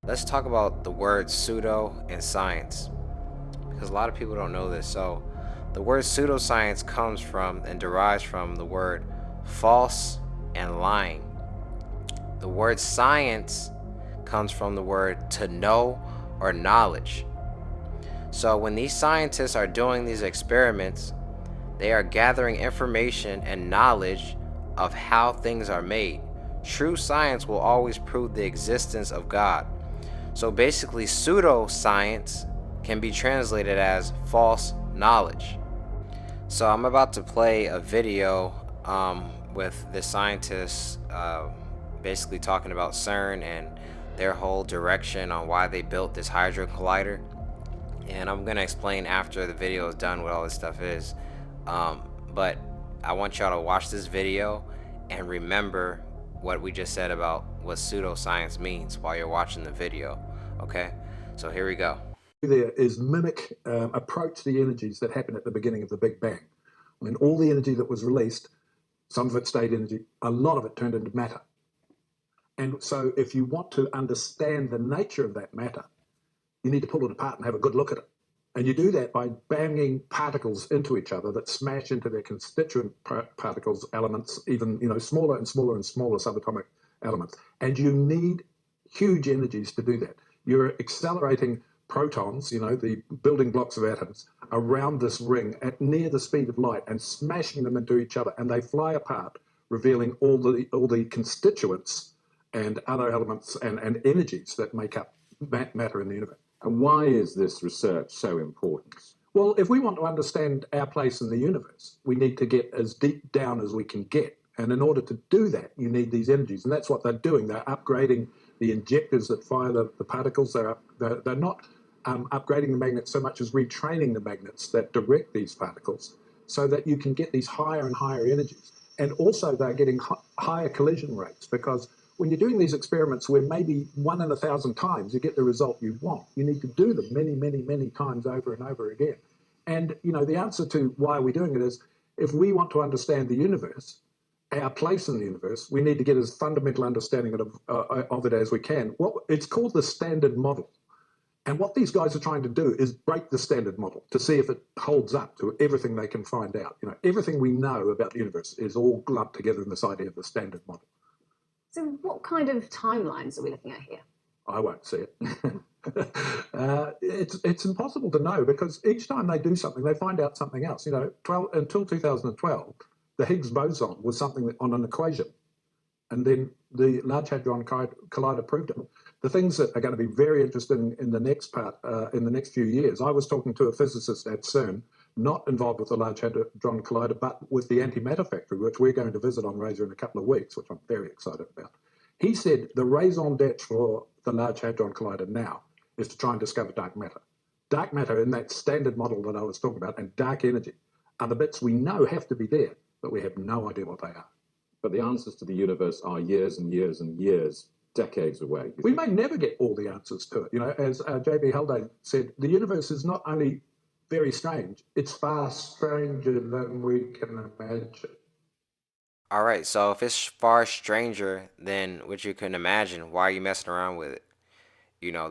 Let's talk about the words pseudo and science because a lot of people don't know this. So, the word pseudoscience comes from and derives from the word false and lying. The word science comes from the word to know or knowledge. So, when these scientists are doing these experiments, they are gathering information and knowledge of how things are made. True science will always prove the existence of God. So basically, pseudoscience can be translated as false knowledge. So I'm about to play a video with the scientists basically talking about Cern and their whole direction on why they built this hydrogen collider. And I'm going to explain after the video is done what all this stuff is. But I want y'all to watch this video and remember what we just said about what pseudoscience means while you're watching the video. Okay? So here we go. There is mimic approach the energies that happen at the beginning of the Big Bang. When all the energy that was released, some of it stayed energy, a lot of it turned into matter. And so if you want to understand the nature of that matter, you need to pull it apart and have a good look at it. And you do that by banging particles into each other that smash into their constituent particles, elements, even smaller and smaller and smaller subatomic elements. And you need huge energies to do that. You're accelerating protons, the building blocks of atoms, around this ring at near the speed of light and smashing them into each other. And they fly apart, revealing all the constituents and other elements and energies that make up matter in the universe. And why is this research so important? Well, if we want to understand our place in the universe, we need to get as deep down as we can get. And in order to do that, you need these energies. And that's what they're doing. They're upgrading the injectors that fire the particles. They're not upgrading the magnets so much as retraining the magnets that direct these particles so that you can get these higher and higher energies. And also they're getting higher collision rates, because when you're doing these experiments where maybe 1 in 1,000 times you get the result you want, you need to do them many, many, many times over and over again. And, the answer to why we're doing it is, if we want to understand the universe, our place in the universe, we need to get as fundamental understanding of it as we can. It's called the Standard Model. And what these guys are trying to do is break the Standard Model to see if it holds up to everything they can find out. Everything we know about the universe is all lumped together in this idea of the Standard Model. So what kind of timelines are we looking at here? I won't see it. It's impossible to know, because each time they do something, they find out something else. Until 2012, the Higgs boson was something on an equation, and then the Large Hadron Collider proved it. The things that are going to be very interesting in the next part, in the next few years, I was talking to a physicist at Cern, not involved with the Large Hadron Collider, but with the antimatter factory, which we're going to visit on Razor in a couple of weeks, which I'm very excited about. He said the raison d'etre for the Large Hadron Collider now is to try and discover dark matter. Dark matter in that Standard Model that I was talking about, and dark energy, are the bits we know have to be there, but we have no idea what they are. But the answers to the universe are years and years and years, decades away. We may never get all the answers to it. As J.B. Haldane said, the universe is not only very strange, it's far stranger than we can imagine. All right, so if it's far stranger than what you can imagine, why are you messing around with it?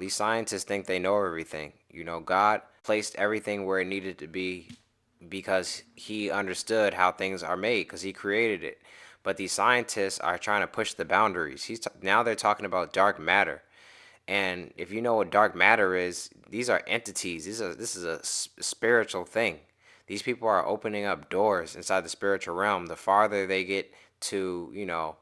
These scientists think they know everything. God placed everything where it needed to be because he understood how things are made, because he created it. But these scientists are trying to push the boundaries. Now they're talking about dark matter. And if you know what dark matter is, these are entities. This is a spiritual thing. These people are opening up doors inside the spiritual realm. The farther they get to,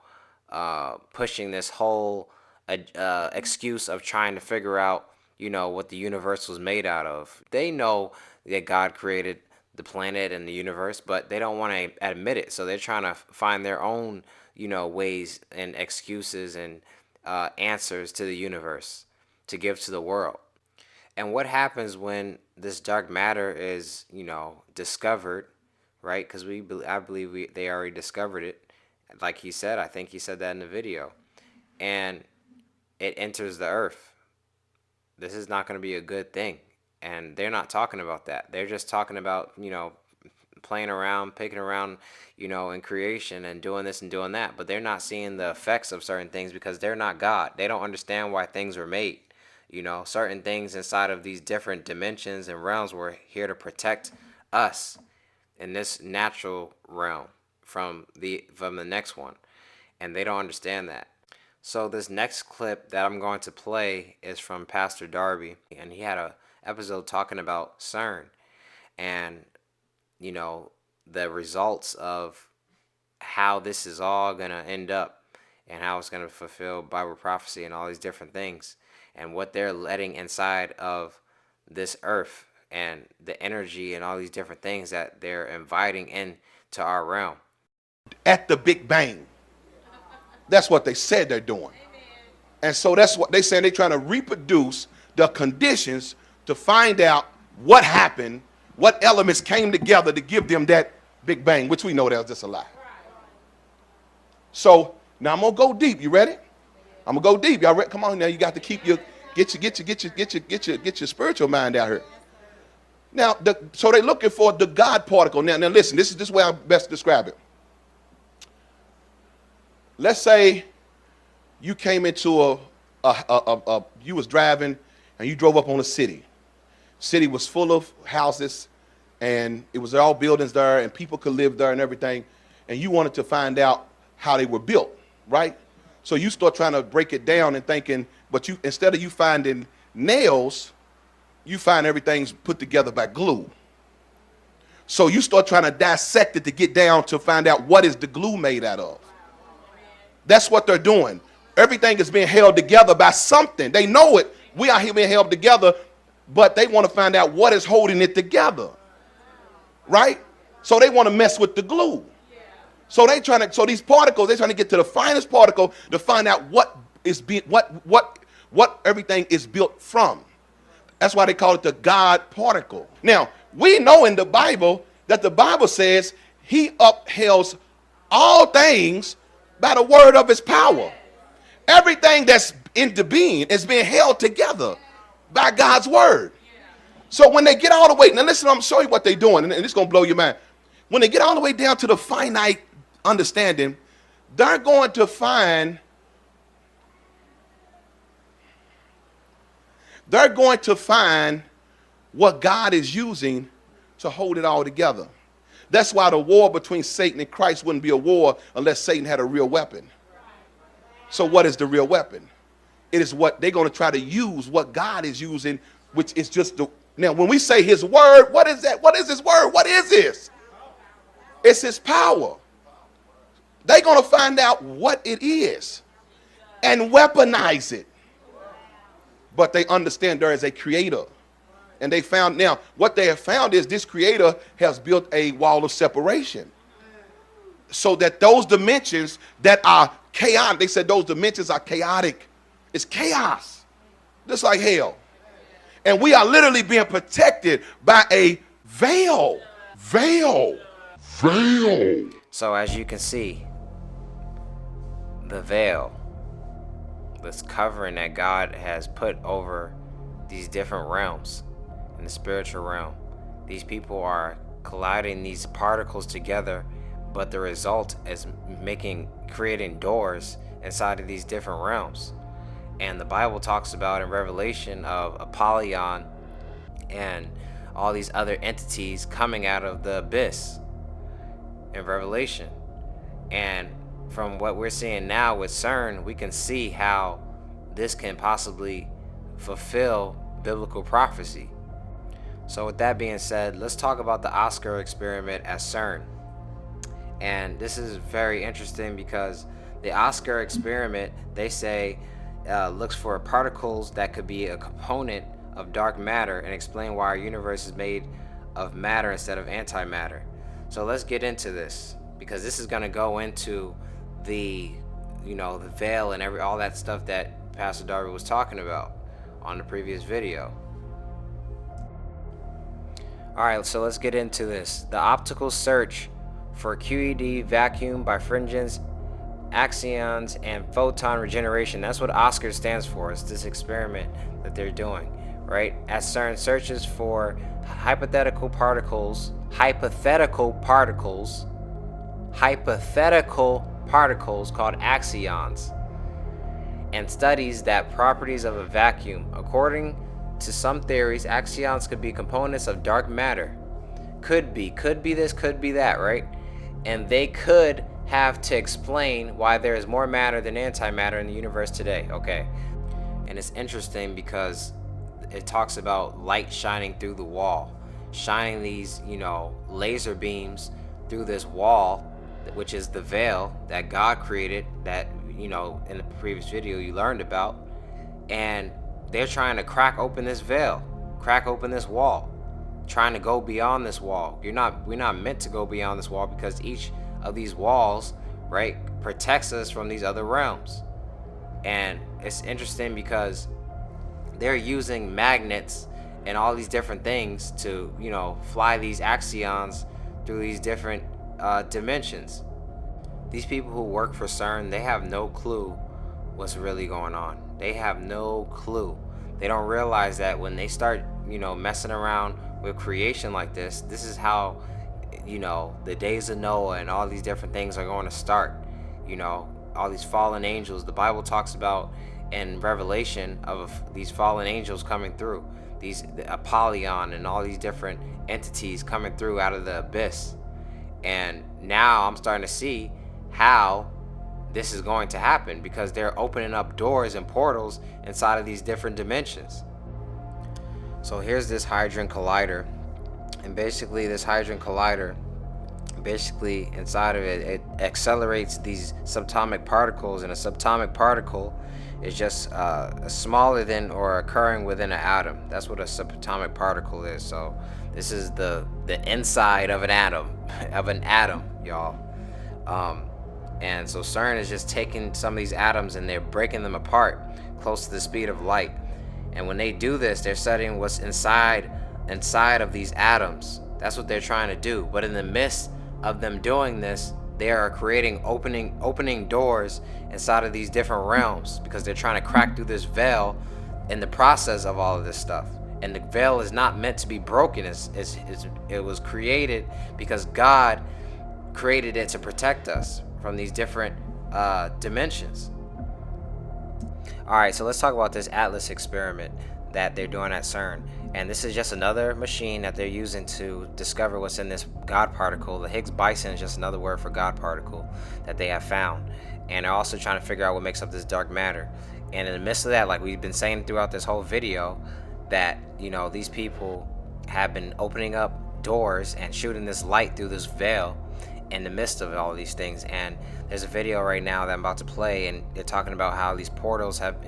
pushing this whole excuse of trying to figure out, what the universe was made out of. They know that God created the planet and the universe, but they don't want to admit it. So they're trying to find their own, ways and excuses and answers to the universe to give to the world. And what happens when this dark matter is, discovered, right? Because I believe they already discovered it. Like he said, I think he said that in the video. And it enters the earth. This is not going to be a good thing. And they're not talking about that. They're just talking about, playing around, picking around, in creation and doing this and doing that. But they're not seeing the effects of certain things because they're not God. They don't understand why things were made. Certain things inside of these different dimensions and realms were here to protect us in this natural realm from the next one, and they don't understand that. So this next clip that I'm going to play is from Pastor Darby, and he had a episode talking about Cern and you know the results of how this is all going to end up and how it's going to fulfill Bible prophecy and all these different things and what they're letting inside of this earth and the energy and all these different things that they're inviting into our realm. At the Big Bang. That's what they said they're doing. And so that's what they saying. They're trying to reproduce the conditions to find out what happened, what elements came together to give them that Big Bang, which we know that was just a lie. So now I'm gonna go deep. You ready? I'm gonna go deep. Y'all ready? Come on now. You got to keep your get your spiritual mind out here. Now, so they're looking for the God particle. Now listen. This is way I best describe it. Let's say you came into you was driving and you drove up on a city. City was full of houses and it was all buildings there and people could live there and everything. And you wanted to find out how they were built, right? So you start trying to break it down and thinking, but you instead of you finding nails, you find everything's put together by glue. So you start trying to dissect it to get down to find out what is the glue made out of. That's what they're doing. Everything is being held together by something. They know it. We are here being held together, but they want to find out what is holding it together. Right? So they want to mess with the glue. So these particles, they're trying to get to the finest particle to find out what everything is built from. That's why they call it the God particle. Now, we know in the Bible that the Bible says he upholds all things by the word of his power. Everything that's into being is being held together by God's word. So when they get all the way, now listen, I'm going to show you what they're doing, and it's going to blow your mind. When they get all the way down to the finite understanding, they're going to find what God is using to hold it all together. That's why the war between Satan and Christ wouldn't be a war unless Satan had a real weapon. So what is the real weapon? It is what they're going to try to use, what God is using, which is just the... Now, when we say his word, what is that? What is his word? What is this? It's his power. They're going to find out what it is and weaponize it. But they understand there is a creator. And they found, now, what they have found is this creator has built a wall of separation. So that those dimensions that are chaotic, they said those dimensions are chaotic. It's chaos, just like hell. And we are literally being protected by a veil. So as you can see, the veil, this covering that God has put over these different realms in the spiritual realm, these people are colliding these particles together, but the result is creating doors inside of these different realms. And the Bible talks about in Revelation of Apollyon and all these other entities coming out of the abyss in Revelation. And from what we're seeing now with Cern, we can see how this can possibly fulfill biblical prophecy. So with that being said, let's talk about the Oscar experiment at Cern. And this is very interesting because the Oscar experiment, they say, looks for particles that could be a component of dark matter and explain why our universe is made of matter instead of antimatter. So let's get into this, because this is going to go into the veil and all that stuff that Pastor Darby was talking about on the previous video. Alright, so let's get into this. The optical search for QED vacuum birefringence, axions, and photon regeneration. That's what OSCAR stands for. It's this experiment that they're doing, right? At CERN, searches for hypothetical particles called axions. and studies that properties of a vacuum. According to some theories, axions could be components of dark matter. Could be this, could be that, right? And they could have to explain why there is more matter than antimatter in the universe today. Okay. And it's interesting because it talks about light shining through the wall, shining these, laser beams through this wall, which is the veil that God created, that, in the previous video you learned about. And they're trying to crack open this veil, crack open this wall, trying to go beyond this wall. We're not meant to go beyond this wall, because each of these walls, right, protects us from these other realms. And it's interesting because they're using magnets and all these different things to, fly these axions through these different dimensions. These people who work for Cern, they have no clue what's really going on. They have no clue. They don't realize that when they start, messing around with creation like this is how, the days of Noah and all these different things are going to start. All these fallen angels. The Bible talks about in Revelation of these fallen angels coming through, the Apollyon and all these different entities coming through out of the abyss. And now I'm starting to see how this is going to happen, because they're opening up doors and portals inside of these different dimensions. So here's this Hadron Collider, and basically this Hadron Collider, inside of it, it accelerates these subatomic particles, and a subatomic particle is just smaller than or occurring within an atom. That's what a subatomic particle is. So this is the inside of an atom, y'all. And so Cern is just taking some of these atoms and they're breaking them apart close to the speed of light. And when they do this, they're studying what's inside of these atoms. That's what they're trying to do. But in the midst of them doing this, they are creating opening doors inside of these different realms, because they're trying to crack through this veil in the process of all of this stuff. And the veil is not meant to be broken. It was created because God created it to protect us from these different dimensions. All right, so let's talk about this Atlas experiment that they're doing at Cern. And this is just another machine that they're using to discover what's in this God particle. The Higgs boson is just another word for God particle that they have found. And they're also trying to figure out what makes up this dark matter. And in the midst of that, like we've been saying throughout this whole video, that, these people have been opening up doors and shooting this light through this veil in the midst of all of these things. And there's a video right now that I'm about to play, and they're talking about how these portals have,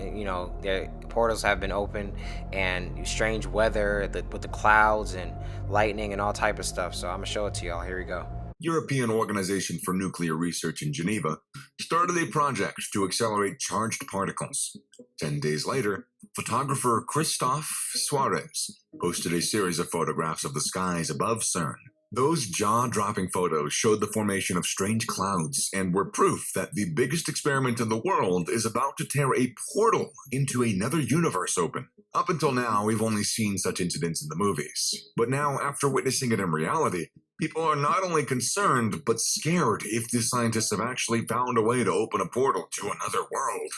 their portals have been opened, and strange weather with the clouds and lightning and all type of stuff. So I'm gonna show it to y'all. Here we go. European Organization for Nuclear Research in Geneva started a project to accelerate charged particles. 10 days later, photographer Christophe Suarez posted a series of photographs of the skies above Cern. Those jaw-dropping photos showed the formation of strange clouds and were proof that the biggest experiment in the world is about to tear a portal into another universe open. Up until now, we've only seen such incidents in the movies. But now, after witnessing it in reality, people are not only concerned, but scared if the scientists have actually found a way to open a portal to another world.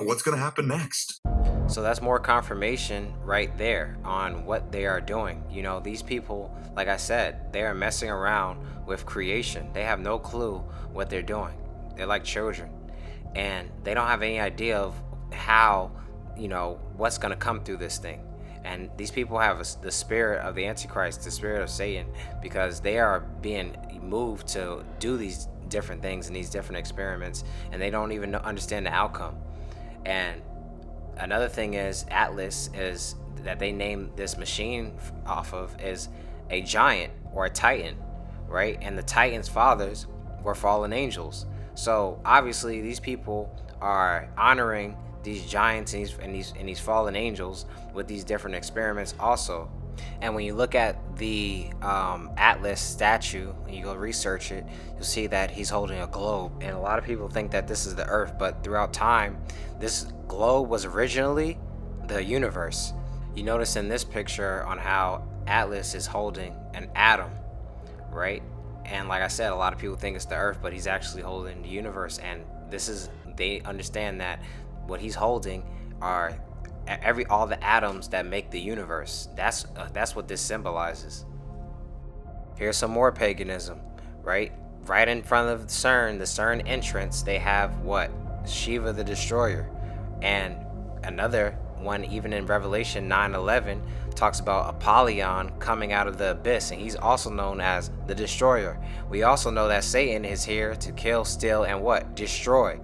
What's going to happen next? So that's more confirmation right there on what they are doing. These people, like I said, they are messing around with creation. They have no clue what they're doing. They're like children, and they don't have any idea of how, what's going to come through this thing. And these people have the spirit of the Antichrist, the spirit of Satan, because they are being moved to do these different things and these different experiments, and they don't even understand the outcome. And another thing is, Atlas is that they named this machine off of is a giant or a titan, right? And the Titan's fathers were fallen angels. So obviously these people are honoring these giants and these fallen angels with these different experiments also. And when you look at the Atlas statue and you go research it, you'll see that he's holding a globe. And a lot of people think that this is the Earth, but throughout time, this globe was originally the universe. You notice in this picture on how Atlas is holding an atom, right? And like I said, a lot of people think it's the Earth, but he's actually holding the universe. And they understand that what he's holding are all the atoms that make the universe. That's what this symbolizes. Here's some more paganism, right? Right in front of Cern, the Cern entrance, they have what? Shiva the Destroyer. And another one, even in Revelation 9:11, talks about Apollyon coming out of the abyss, and he's also known as the Destroyer. We also know that Satan is here to kill, steal, and what? Destroy.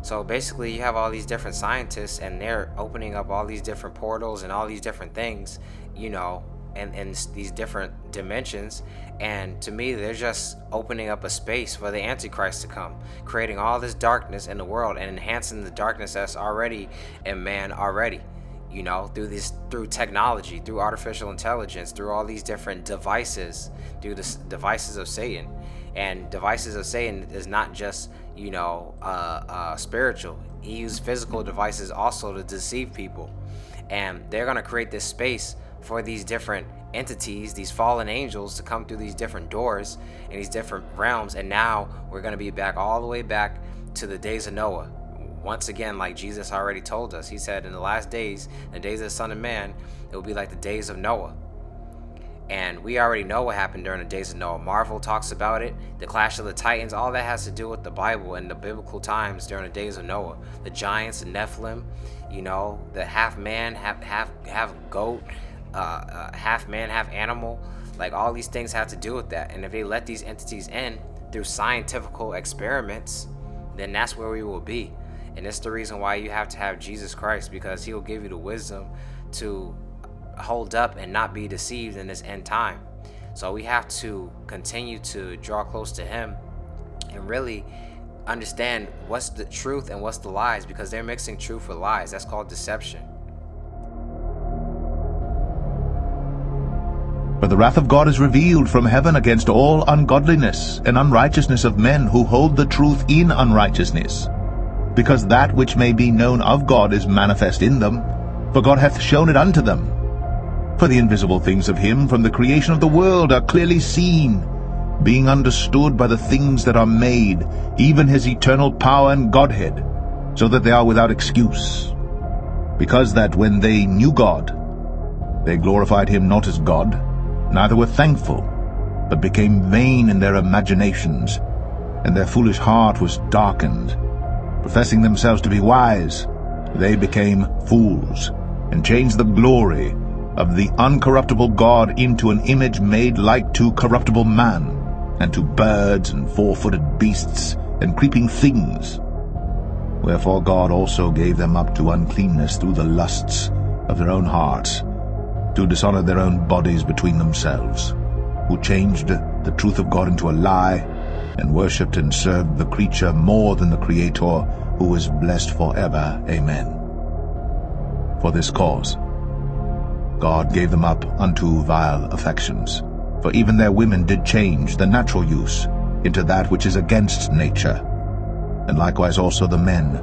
So basically, you have all these different scientists, and they're opening up all these different portals and all these different things, and these different dimensions. And to me, they're just opening up a space for the Antichrist to come, creating all this darkness in the world and enhancing the darkness that's already in man already. Through technology, through artificial intelligence, through all these different devices, through the devices of Satan. And devices of Satan is not just spiritual. He used physical devices also to deceive people. And they're going to create this space for these different entities, these fallen angels, to come through these different doors and these different realms. And now we're going to be back all the way back to the days of Noah. Once again, like Jesus already told us, he said in the last days, the days of the Son of Man, it will be like the days of Noah. And we already know what happened during the days of Noah. Marvel talks about it, the clash of the Titans, all that has to do with the Bible and the biblical times during the days of Noah. The giants, the Nephilim, the half man, half goat, half man, half animal. Like, all these things have to do with that. And if they let these entities in through scientific experiments, then that's where we will be. And it's the reason why you have to have Jesus Christ, because he will give you the wisdom to hold up and not be deceived in this end time. So we have to continue to draw close to him and really understand what's the truth and what's the lies, because they're mixing truth with lies. That's called deception. For the wrath of God is revealed from heaven against all ungodliness and unrighteousness of men who hold the truth in unrighteousness, because that which may be known of God is manifest in them, for God hath shown it unto them. For the invisible things of him from the creation of the world are clearly seen, being understood by the things that are made, even his eternal power and Godhead, so that they are without excuse. Because that when they knew God, they glorified him not as God, neither were thankful, but became vain in their imaginations, and their foolish heart was darkened. Professing themselves to be wise, they became fools, and changed the glory of the uncorruptible God into an image made like to corruptible man, and to birds and four-footed beasts and creeping things. Wherefore God also gave them up to uncleanness through the lusts of their own hearts, to dishonor their own bodies between themselves, who changed the truth of God into a lie, and worshipped and served the creature more than the Creator, who is blessed forever. Amen. For this cause God gave them up unto vile affections, for even their women did change the natural use into that which is against nature, and likewise also the men,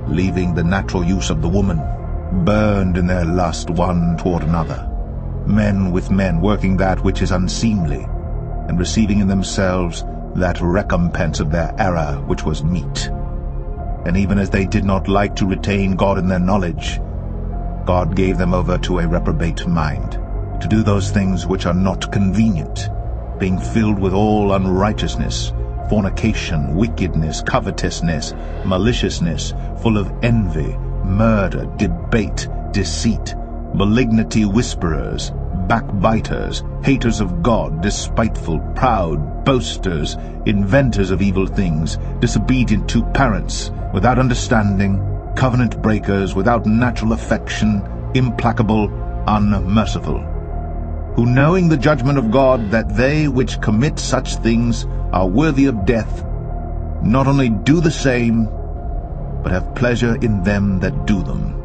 leaving the natural use of the woman, burned in their lust one toward another, men with men, working that which is unseemly, and receiving in themselves that recompense of their error which was meet. And even as they did not like to retain God in their knowledge, God gave them over to a reprobate mind, to do those things which are not convenient, being filled with all unrighteousness, fornication, wickedness, covetousness, maliciousness, full of envy, murder, debate, deceit, malignity, whisperers, backbiters, haters of God, despiteful, proud, boasters, inventors of evil things, disobedient to parents, without understanding, covenant breakers, without natural affection, implacable, unmerciful, who knowing the judgment of God, that they which commit such things are worthy of death, not only do the same, but have pleasure in them that do them.